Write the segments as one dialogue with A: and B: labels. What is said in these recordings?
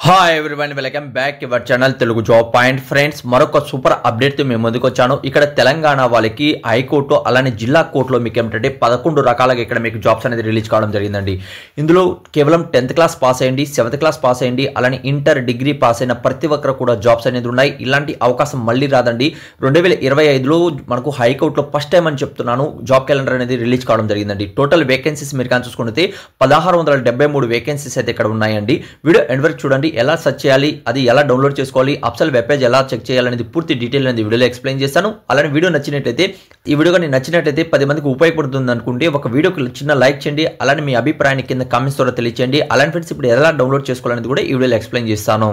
A: Hi everyone, welcome back your channel Telugu job point. Friends, మరొక super అప్డేట్తో మేము ముందుకు వచ్చాను. ఇక్కడ తెలంగాణ వాళ్ళకి హైకోర్టు అలానే జిల్లా కోర్టులో మీకు ఏమిటంటే 11 రకాలుగా ఇక్కడ మీకు జాబ్స్ అనేది రిలీజ్ కావడం జరిగిందండి. ఇందులో కేవలం 10th క్లాస్ పాస్ అయ్యండి, 7th క్లాస్ పాస్ అయ్యండి, అలానే ఇంటర్ డిగ్రీ పాస్ అయిన ప్రతి ఒక్కరు కూడా జాబ్స్ అనేది ఉన్నాయి. ఇలాంటి అవకాశం మళ్ళీ రాదండి. 2025లో మనకు హైకోర్టులో ఫస్ట్ టైం అని చెప్తున్నాను జాబ్ క్యాలెండర్ అనేది రిలీజ్ కావడం జరిగిందండి. టోటల్ వేకెన్సీస్ మీరు కానీ చూసుకుంటే 1673 వేకెన్సీస్ అయితే ఇక్కడ ఉన్నాయండి. వీడియో ఎండ్ వరకు చూడండి. ఎలా సెర్చ్ చేయాలి, అది ఎలా డౌన్లోడ్ చేసుకోవాలి, అప్సెల్ వెబ్ పేజ్ ఎలా చెక్ చేయాలనేది పూర్తి డీటెయిల్ అనేది వీడియోలో ఎక్స్ప్లెయిన్ చేస్తాను. అలానే వీడియో నచ్చినట్లయితే, ఈ వీడియో కానీ నచ్చినట్లయితే 10 మందికి ఉపయోగపడుతుంది అనుకుంటే ఒక వీడియోకి చిన్న లైక్ చేయండి. అలానే మీ అభిప్రాయాన్ని కింద కామెంట్స్ ద్వారా తెలియచేయండి. అలానే ఫ్రెండ్స్, ఇప్పుడు ఎలా డౌన్లోడ్ చేసుకోవాలనేది కూడా ఈ వీడియోలో ఎక్స్ప్లెయిన్ చేస్తాను.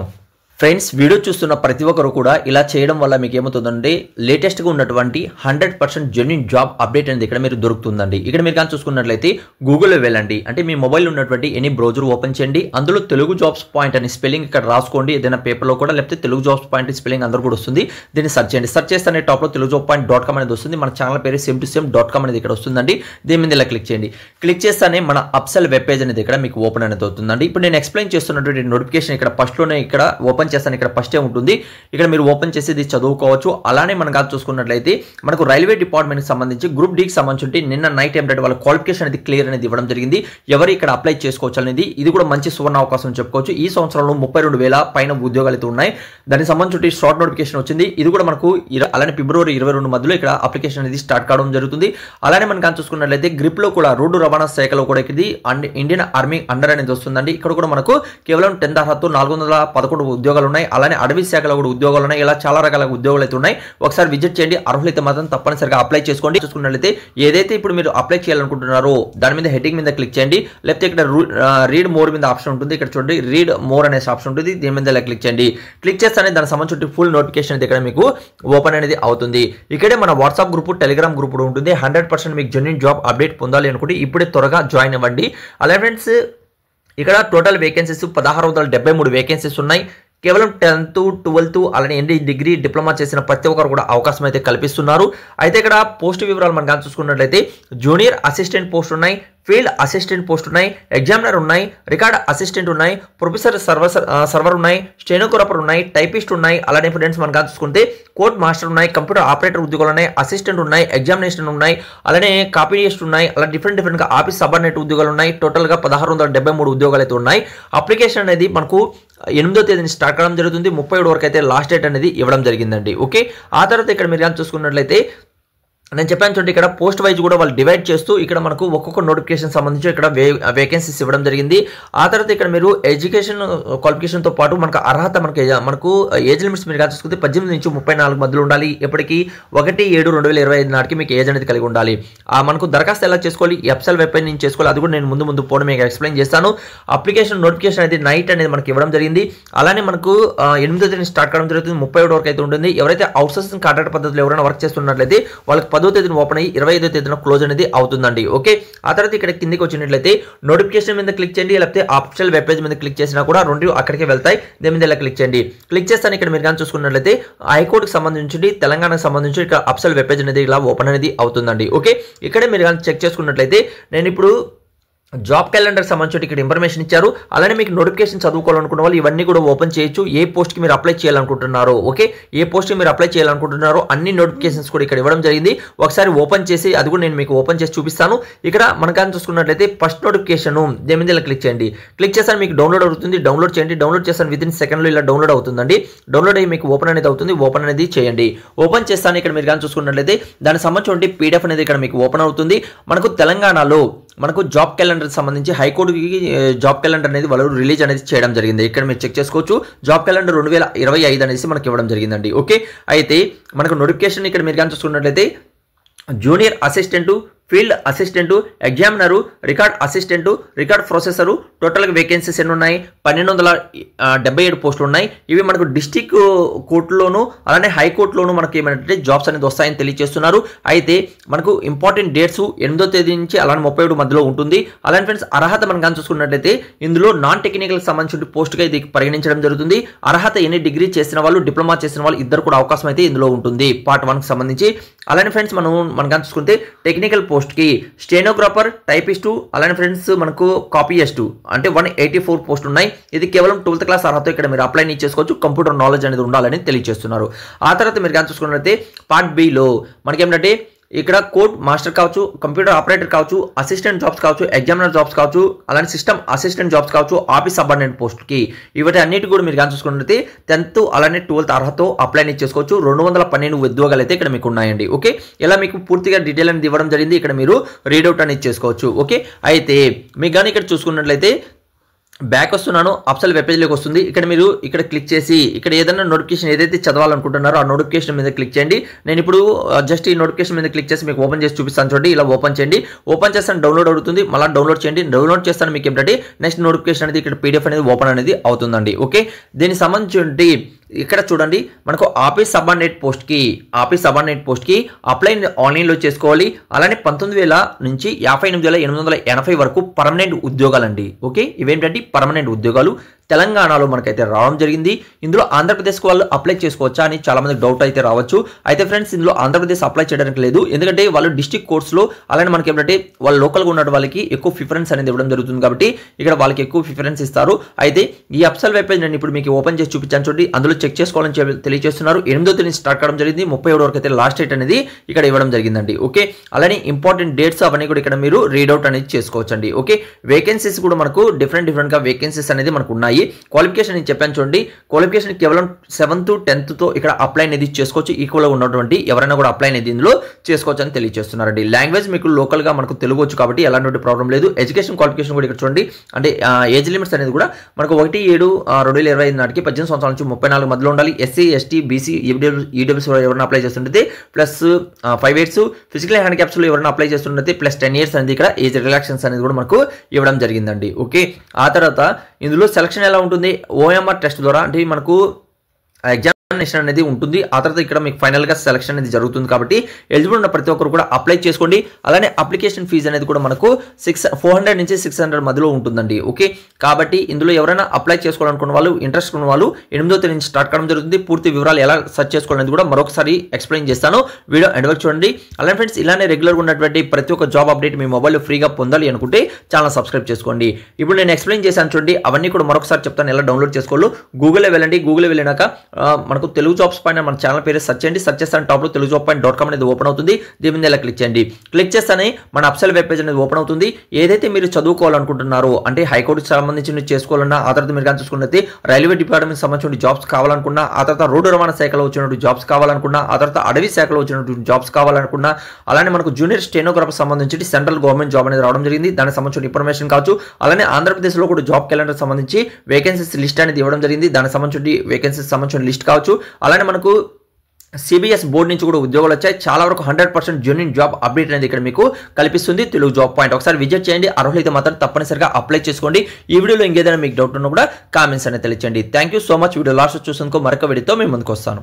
A: ఫ్రెండ్స్, వీడియో చూస్తున్న ప్రతి ఒక్కరు కూడా ఇలా చేయడం వల్ల మీకు ఏమవుతుందంటే లేటెస్ట్గా ఉన్నటువంటి 100% జెన్యూన్ జాబ్ అప్డేట్ అనేది ఇక్కడ మీరు దొరుకుతుందండి. ఇక్కడ మీరు కానీ చూసుకున్నట్లయితే గూగుల్లో వెళ్ళండి, అంటే మీ మొబైల్ ఉన్నటువంటి ఎనీ బ్రౌజర్ ఓపెన్ చేయండి. అందులో తెలుగు జాబ్స్ పాయింట్ అని స్పెల్లింగ్ ఇక్కడ రాసుకోండి, ఏదైనా పేపర్లో కూడా, లేకపోతే తెలుగు జాబ్స్ పాయింట్ స్పెల్లింగ్ అందరూ కూడా వస్తుంది. దీన్ని సెర్చ్ చేయండి. సెర్చ్ చేస్తే టాప్లో తెలుగు జాబ్ పాయింట్ .com అనేది వస్తుంది. మన ఛానల్ పేరు సేమ్ టు సేమ్ .com అనేది ఇక్కడ వస్తుందండి. దీని మీద ఇలా క్లిక్ చేయండి. క్లిక్ చేస్తేనే మన అప్సెల్ వెబ్ పేజ్ అనేది ఇక్కడ మీకు ఓపెన్ అనేది అవుతుందండి. ఇప్పుడు నేను ఎక్స్ప్లెయిన్ చేస్తున్నటువంటి నోటిఫికేషన్ ఇక్కడ ఫస్ట్లోనే ఇక్కడ ఓపెన్ చేస్తాను. ఇక్కడ ఫస్టే ఉంటుంది. ఇక్కడ మీరు ఓపెన్ చేసి ఇది చదువుకోవచ్చు. అలానే మనం కాదు చూసుకున్నట్లయితే మనకు రైల్వే డిపార్ట్మెంట్కి సంబంధించి గ్రూప్ డికి సంబంధించి నిన్న నైట్ ఏమిటంటే వాళ్ళ క్వాలిఫికేషన్ అనేది క్లియర్ అనేది ఇవ్వడం జరిగింది. ఎవరు ఇక్కడ అప్లై చేసుకోవచ్చు అనేది ఇది కూడా మంచి సువర్ణ అవకాశం చెప్పుకోవచ్చు. ఈ సంవత్సరంలో 32,000 పైన ఉద్యోగాలు అయితే ఉన్నాయి. దానికి సంబంధించి షార్ట్ నోటిఫికేషన్ వచ్చింది. ఇది కూడా మనకు అలానే ఫిబ్రవరి 22 మధ్యలో ఇక్కడ అప్లికేషన్ అనేది స్టార్ట్ కావడం జరుగుతుంది. అలానే మనం కానీ చూసుకున్నట్లయితే గ్రిప్ లో కూడా రోడ్డు రవాణా శాఖలో కూడా ఇది ఇండియన్ ఆర్మీ అండర్ అనేది వస్తుందండి. ఇక్కడ కూడా మనకు కేవలం 10th అర్హతతో 411 ఉద్యోగాలు ఉన్నాయి. అలానే అడవి శాఖలో కూడా ఉద్యోగాలు ఉన్నాయి. ఇలా చాలా రకాల ఉద్యోగాలు అయితే ఉన్నాయి. ఒకసారి విజిట్ చేయండి. అర్హులైతే మాత్రం తప్పనిసరిగా అప్లై చేసుకోండి. చూసుకున్నట్లయితే ఏదైతే ఇప్పుడు మీరు అప్లై చేయాలనుకుంటున్నారో దాని మీద హెడ్డింగ్ మీద క్లిక్ చేయండి. లేకపోతే ఇక్కడ రీడ్ మోర్ మీద ఆప్షన్ ఉంటుంది. ఇక్కడ చూడండి, రీడ్ మోర్ అనే ఆప్షన్ ఉంటుంది. దీని మీద ఇలా క్లిక్ చేయండి. క్లిక్ చేస్తేనే దానికి సంబంధించి ఫుల్ నోటిఫికేషన్ అయితే ఇక్కడ మీకు ఓపెన్ అనేది అవుతుంది. ఇక్కడే మన వాట్సాప్ గ్రూప్, టెలిగ్రామ్ గ్రూప్ కూడా ఉంటుంది. 100% మీకు జెన్యూన్ జాబ్ అప్డేట్ పొందాలి అనుకుంటే ఇప్పుడే త్వరగా జాయిన్ అవ్వండి. అలాగే ఫ్రెండ్స్, ఇక్కడ టోటల్ వేకెన్సీస్ 1673 వేకెన్సీస్ ఉన్నాయి. కేవలం 10th, 12th అలానే ఎన్ని డిగ్రీ డిప్లొమా చేసిన ప్రతి ఒక్కరు కూడా అవకాశం అయితే కల్పిస్తున్నారు. అయితే ఇక్కడ పోస్ట్ వివరాలు మనం కానీ చూసుకున్నట్లయితే జూనియర్ అసిస్టెంట్ పోస్ట్ ఉన్నాయి, ఫీల్డ్ అసిస్టెంట్ పోస్ట్ ఉన్నాయి, ఎగ్జామినర్ ఉన్నాయి, రికార్డ్ అసిస్టెంట్ ఉన్నాయి, ప్రొఫెసర్ సర్వర్ ఉన్నాయి, స్టెనోగ్రాఫర్ ఉన్నాయి, టైపిస్ట్ ఉన్నాయి. అలానే ఫ్రెండ్స్ మనం కానీ చూసుకుంటే కోడ్ మాస్టర్ ఉన్నాయి, కంప్యూటర్ ఆపరేటర్ ఉద్యోగాలు ఉన్నాయి, అసిస్టెంట్ ఉన్నాయి, ఎగ్జామినేషన్ ఉన్నాయి, అలానే కాపీయిస్ట్ ఉన్నాయి. అలా డిఫరెంట్ గా ఆఫీస్ సబార్డినేట్ ఉద్యోగాలు ఉన్నాయి. టోటల్గా 1673 ఉద్యోగాలు అయితే ఉన్నాయి. అప్లికేషన్ అనేది మనకు 8వ తేదీని స్టార్ట్ కావడం జరుగుతుంది. 37 వరకు అయితే లాస్ట్ డేట్ అనేది ఇవ్వడం జరిగిందండి. ఓకే, ఆ తర్వాత ఇక్కడ మీరు కానీ చూసుకున్నట్లయితే నేను చెప్పాను చూడండి, ఇక్కడ పోస్ట్ వైజ్ కూడా వాళ్ళు డివైడ్ చేస్తూ ఇక్కడ మనకు ఒక్కొక్క నోటిఫికేషన్ సంబంధించి ఇక్కడ వేకెన్సీస్ ఇవ్వడం జరిగింది. ఆ తర్వాత ఇక్కడ మీరు ఎడ్యుకేషన్ క్వాలిఫికేషన్తో పాటు మనకు అర్హత మనకు ఏజ్ లిమిట్స్ మీరు కానీ చూసుకుంటే 18 నుంచి 34 మధ్యలో ఉండాలి. ఎప్పటికీ 1/7/2025 నాటికి మీకు ఏజ్ అనేది కలిగి ఉండాలి. మనకు దరఖాస్తు ఎలా చేసుకోవాలి, అప్సెల్ వెబ్ పేజ్ నుంచి చేసుకోవాలి, అది కూడా నేను ముందు పోవడం మీకు ఎక్స్ప్లెయిన్ చేస్తాను. అప్లికేషన్ నోటిఫికేషన్ అనేది నైట్ అనేది మనకి ఇవ్వడం జరిగింది. అలానే మనకు 8వ తేదీ స్టార్ట్ కావడం జరుగుతుంది. 37 వరకు అయితే ఉంటుంది. ఎవరైతే అవుట్సోర్సింగ్ కాంట్రాక్ట్ పద్ధతిలో ఎవరైనా వర్క్ చేస్తున్నట్లయితే వాళ్ళకి 10వ తేదీన ఓపెన్ అయ్యి 25వ తేదీన క్లోజ్ అనేది అవుతుందండి. ఓకే, ఆ తర్వాత ఇక్కడ కిందికి వచ్చినట్లయితే నోటిఫికేషన్ మీద క్లిక్ చేయండి, లేకపోతే అఫీషియల్ వెబ్ పేజ్ మీద క్లిక్ చేసినా కూడా రెండు అక్కడికి వెళ్తాయి. దీని మీద ఇలా క్లిక్ చేయండి. క్లిక్ చేస్తాను ఇక్కడ మీరు కానీ చూసుకున్నట్లయితే హైకోర్టుకి సంబంధించి, తెలంగాణకు సంబంధించి ఇక్కడ అఫీషియల్ వెబ్ పేజ్ అనేది ఇలా ఓపెన్ అనేది అవుతుందండి. ఓకే, ఇక్కడే మీరు కానీ చెక్ చేసుకున్నట్లయితే నేను ఇప్పుడు జాబ్ క్యాలెండర్ సంబంధించి ఇక్కడ ఇన్ఫర్మేషన్ ఇచ్చారు. అలానే మీకు నోటిఫికేషన్ చదువుకోవాలనుకున్న వాళ్ళు ఇవన్నీ కూడా ఓపెన్ చేయొచ్చు. ఏ పోస్ట్కి మీరు అప్లై చేయాలనుకుంటున్నారో, ఓకే, ఏ పోస్ట్కి మీరు అప్లై చేయాలనుకుంటున్నారో అన్ని నోటిఫికేషన్స్ కూడా ఇక్కడ ఇవ్వడం జరిగింది. ఒకసారి ఓపెన్ చేసి అది కూడా నేను మీకు ఓపెన్ చేసి చూపిస్తాను. ఇక్కడ మనకు చూసుకున్నట్లయితే ఫస్ట్ నోటిఫికేషన్ దేని మీద ఇలా క్లిక్ చేయండి. క్లిక్ చేస్తాను, మీకు డౌన్లోడ్ అవుతుంది. డౌన్లోడ్ చేయండి. డౌన్లోడ్ చేస్తాను, విత్ ఇన్ సెకండ్లో ఇలా డౌన్లోడ్ అవుతుందండి. డౌన్లోడ్ అయ్యి మీకు ఓపెన్ అనేది అవుతుంది. ఓపెన్ అనేది చేయండి. ఓపెన్ చేస్తాను. ఇక్కడ మీరు కానీ చూసుకున్నట్లయితే దానికి సంబంధించి పీడిఎఫ్ అనేది ఇక్కడ మీకు ఓపెన్ అవుతుంది. మనకు తెలంగాణలో మనకు జాబ్ క్యాలెండర్ సంబంధించి హైకోర్టుకి జాబ్ క్యాలెండర్ అనేది వాళ్ళు రిలీజ్ అనేది చేయడం జరిగింది. ఇక్కడ మీరు చెక్ చేసుకోవచ్చు. జాబ్ క్యాలెండర్ 2025 అనేసి మనకి ఇవ్వడం జరిగిందండి. ఓకే, అయితే మనకు నోటిఫికేషన్ ఇక్కడ మీరు కానీ చూసుకున్నట్లయితే junior assistant, field assistant, examiner, record assistant, record processor. టోటల్గా వేకెన్సీస్ ఎన్ని ఉన్నాయి? 1277 పోస్టులు ఉన్నాయి. ఇవి మనకు డిస్టిక్ కోర్టులోను అలానే హైకోర్టులోను మనకి ఏమంటే జాబ్స్ అనేది వస్తాయని తెలియజేస్తున్నారు. అయితే మనకు ఇంపార్టెంట్ డేట్స్ 8వ తేదీ నుంచి అలానే 37 మధ్యలో ఉంటుంది. అలానే ఫ్రెండ్స్, అర్హత మనం కానీ చూసుకున్నట్లయితే ఇందులో నాన్ టెక్నికల్ సంబంధించిన పోస్టుగా ఇది పరిగణించడం జరుగుతుంది. అర్హత ఎన్ని డిగ్రీ చేసిన వాళ్ళు, డిప్లొమా చేసిన వాళ్ళు ఇద్దరు కూడా అవకాశం అయితే ఇందులో ఉంటుంది పార్ట్ 1కి సంబంధించి. అలానే ఫ్రెండ్స్, మనం కానీ చూసుకుంటే టెక్నికల్ పోస్ట్కి స్టెనోగ్రాఫర్, టైపిస్టు, అలానే ఫ్రెండ్స్ మనకు కాపీయిస్ట్ అంటే 184 పోస్టులు ఉన్నాయి. ఇది కేవలం 12th క్లాస్ అర్హత ఇక్కడ మీరు అప్లై చేసుకోవచ్చు. కంప్యూటర్ నాలెడ్జ్ అనేది ఉండాలని తెలియజేస్తున్నారు. ఆ తర్వాత మీరు కానీ చూసుకున్నట్లయితే పార్ట్ బిలో మనకి ఏంటంటే ఇక్కడ కోడ్ మాస్టర్ కావచ్చు, కంప్యూటర్ ఆపరేటర్ కావచ్చు, అసిస్టెంట్ జాబ్స్ కావచ్చు, ఎగ్జామినర్ జాబ్స్ కావచ్చు, అలానే సిస్టమ్ అసిస్టెంట్ జాబ్స్ కావచ్చు, ఆఫీస్ సబార్డినేట్ పోస్ట్కి వీటి అన్నిటి కూడా మీరు కానీ చూసుకున్నట్లయితే 10th అలానే 12th అర్హత అప్లై చేసుకోవచ్చు. 212 ఉద్యోగాలు అయితే ఇక్కడ మీకు ఉన్నాయండి. ఓకే, ఇలా మీకు పూర్తిగా డీటెయిల్ అనేది ఇవ్వడం జరిగింది. ఇక్కడ మీరు రీడౌట్ అనేది చేసుకోవచ్చు. ఓకే, అయితే మీకు కానీ ఇక్కడ చూసుకున్నట్లయితే బ్యాక్ వస్తున్నాను, అప్సల్ వెబ్ పేజ్లోకి వస్తుంది. ఇక్కడ మీరు ఇక్కడ క్లిక్ చేసి ఇక్కడ ఏదైనా నోటిఫికేషన్ ఏదైతే చదవాలనుకుంటున్నారో ఆ నోటిఫికేషన్ మీద క్లిక్ చేయండి. నేను ఇప్పుడు జస్ట్ ఈ నోటిఫికేషన్ మీద క్లిక్ చేసి మీకు ఓపెన్ చేసి చూపిస్తాను. చూడండి, ఇలా ఓపెన్ చేయండి. ఓపెన్ చేస్తాను, డౌన్లోడ్ అవుతుంది. మళ్ళీ డౌన్లోడ్ చేయండి. డౌన్లోడ్ చేస్తాను మీకు ఏంటంటే నెక్స్ట్ నోటిఫికేషన్ అనేది ఇక్కడ పీడిఎఫ్ అనేది ఓపెన్ అనేది అవుతుందండి. ఓకే, దీనికి సంబంధించి ఇక్కడ చూడండి మనకు ఆఫీస్ సబార్డినేట్ పోస్ట్కి అప్లై ఆన్లైన్లో చేసుకోవాలి. అలానే 19,000 నుంచి 58,880 వరకు పర్మనెంట్ ఉద్యోగాలండి. ఓకే, ఇవేంటంటే పర్మనెంట్ ఉద్యోగాలు తెలంగాణలో మనకైతే రావడం జరిగింది. ఇందులో ఆంధ్రప్రదేశ్కి వాళ్ళు అప్లై చేసుకోవచ్చా అని చాలా మందికి డౌట్ అయితే రావచ్చు. అయితే ఫ్రెండ్స్ ఇందులో ఆంధ్రప్రదేశ్ అప్లై చేయడానికి లేదు. ఎందుకంటే వాళ్ళు డిస్ట్రిక్ట్ కోర్సులో అలానే మనకి ఏంటంటే వాళ్ళు లోకల్గా ఉన్న వాళ్ళకి ఎక్కువ ప్రిఫరెన్స్ అనేది ఇవ్వడం జరుగుతుంది కాబట్టి ఇక్కడ వాళ్ళకి ఎక్కువ ప్రిఫరెన్స్ ఇస్తారు. అయితే ఈ అప్సల్ వెబ్ పేజ్ నేను ఇప్పుడు మీకు ఓపెన్ చేసి చూపించాను. చూడండి, అందులో చెక్ చేసుకోవాలని తెలియజేస్తున్నారు. 8వ తేదీ స్టార్ట్ కావడం జరిగింది. 37 వరకు అయితే లాస్ట్ డేట్ అనేది ఇక్కడ ఇవ్వడం జరిగిందండి. ఓకే, అలానే ఇంపార్టెంట్ డేట్స్ అవన్నీ కూడా ఇక్కడ మీరు రీడౌట్ అనేది చేసుకోవచ్చండి. ఓకే, వేకెన్సీస్ కూడా మనకు డిఫరెంట్గా వేకెన్సీస్ అనేది మనకు ఉన్నాయి. క్వాలిఫికేషన్ నేను చెప్పాను చూడండి, క్వాలిఫికేషన్ కేవలం 7th 10th తో ఇక్కడ అప్లై అనేది చేసుకోవచ్చు. ఈక్వల్గా ఉన్నటువంటి ఎవరైనా కూడా అప్లై అనేది ఇందులో చేసుకోవచ్చు అని తెలియజేస్తున్నారండి. లాంగ్వేజ్ మీకు లోకల్ గా మనకు తెలుగు వచ్చు కాబట్టి ఎలాంటి ప్రాబ్లం లేదు. ఎడ్యుకేషన్ క్వాలిఫికేషన్ కూడా ఇక్కడ చూడండి, అంటే ఏజ్ లిమిట్స్ అనేది కూడా మనకు 1/7/2025 నాటికి 18 సంవత్సరాల నుంచి 34 మధ్యలో ఉండాలి. ఎస్సీ, ఎస్టీ, బీసీ, ఈడబ్ల్యూఎస్ ఎవరైనా అప్లై చేస్తుంటే ప్లస్ 5 years, ఫిజికల్ హ్యాండిక్యాప్స్ లో ఎవరైనా అప్లై చేస్తుంటే ప్లస్ 10 years అనేది ఇక్కడ ఏజ్ రిలాక్సేషన్స్ అనేది కూడా మనకు ఇవ్వడం జరిగిందండి. ఓకే, ఆ తర్వాత ఇందులో సెలక్షన్ ఎలా ఉంటుంది, ఓఎంఆర్ టెస్ట్ ద్వారా అంటే మనకు ఎగ్జామినేషన్ అనేది ఉంటుంది. ఆ తర్వాత ఇక్కడ మీకు ఫైనల్ గా సెలక్షన్ అనేది జరుగుతుంది కాబట్టి ఎలిజిబుల్ ఉన్న ప్రతి ఒక్కరు కూడా అప్లై చేసుకోండి. అలానే అప్లికేషన్ ఫీజు అనేది కూడా మనకు 400 నుంచి 600 మధ్యలో ఉంటుందండి. ఓకే, కాబట్టి ఇందులో ఎవరైనా అప్లై చేసుకోవాలనుకున్న వాళ్ళు, ఇంట్రెస్ట్ ఉన్న వాళ్ళు 8వ తేదీ నుంచి స్టార్ట్ కావడం జరుగుతుంది. పూర్తి వివరాలు ఎలా సెర్చ్ చేసుకోవాలనేది కూడా మరొకసారి ఎక్స్ప్లెయిన్ చేస్తాను. వీడియో ఎండ్ వరకు చూడండి. అలానే ఫ్రెండ్స్ ఇలానే రెగ్యులర్గా ఉన్నటువంటి ప్రతి ఒక్క జాబ్ అప్డేట్ మీ మొబైల్లో ఫ్రీగా పొందాలి అనుకుంటే ఛానల్ సబ్స్క్రైబ్ చేసుకోండి. ఇప్పుడు నేను ఎక్స్ప్లెయిన్ చేశాను చూడండి, అవన్నీ కూడా మరొకసారి చెప్తాను ఎలా డౌన్లోడ్ చేసుకోవాలో. గూగుల్లో వెళ్ళండి. గూగుల్లో వెళ్ళినాక మనకు తెలుగు జాబ్స్ పైన మన ఛానల్ పేరు సెర్చ్ చేయండి. సెర్చ్ చేస్తాను టాప్లో telugujob.com అనేది ఓపెన్ అవుతుంది. దీని మీద ఇలా క్లిక్ చేయండి. క్లిక్ చేస్తానే మన అప్సల్ వెబ్ పేజ్ అనేది ఓపెన్ అవుతుంది. ఏదైతే మీరు చదువుకోవాలనుకుంటున్నారో అంటే హైకోర్టుకి సంబంధించి చేసుకోవాలన్నా, ఆ తర్వాత మీరు కానీ చూసుకున్నట్లయితే రైల్వే డిపార్ట్మెంట్ సంబంధించిన జాబ్స్ కావాలనుకున్నా, ఆ తర్వాత రోడ్డు రవాణా శాఖలో వచ్చినటువంటి జాబ్స్ కావాలనుకున్నా, ఆ తర్వాత అడవి శాఖలో వచ్చినటువంటి జాబ్స్ కావాలనుకున్నా, అలానే మనకు జూనియర్ స్టెనోగ్రాఫర్ సంబంధించి సెంట్రల్ గవర్నమెంట్ జాబ్ అనేది రావడం జరిగింది. దానికి సంబంధించిన ఇన్ఫర్మేషన్ కావచ్చు. అలానే ఆంధ్రప్రదేశ్లో కూడా జాబ్ క్యాలెండర్ సంబంధించి వేకెన్సీస్ లిస్ట్ అనేది ఇవ్వడం జరిగింది. దానికి సంబంధించి వేకెన్సీస్ సంబంధించిన లిస్ట్ కావచ్చు. అలానే మనకు సిబిఎస్ బోర్డు నుంచి కూడా ఉద్యోగాలు వచ్చాయి. చాలా వరకు 100% జెన్యూన్ జాబ్ అప్డేట్ అనేది ఇక్కడ మీకు కల్పిస్తుంది తెలుగు జాబ్ పాయింట్. ఒకసారి విజిట్ చేయండి. అర్హులైతే మాత్రం తప్పనిసరిగా అప్లై చేసుకోండి. ఈ వీడియోలో ఇంకేదైనా మీకు డౌట్ ఉన్నా కూడా కామెంట్స్ అనేది తెలియచేయండి. Thank you so much. Video last చూసేందుకు మరొక వీడియోతో మేము ముందుకు వస్తాను.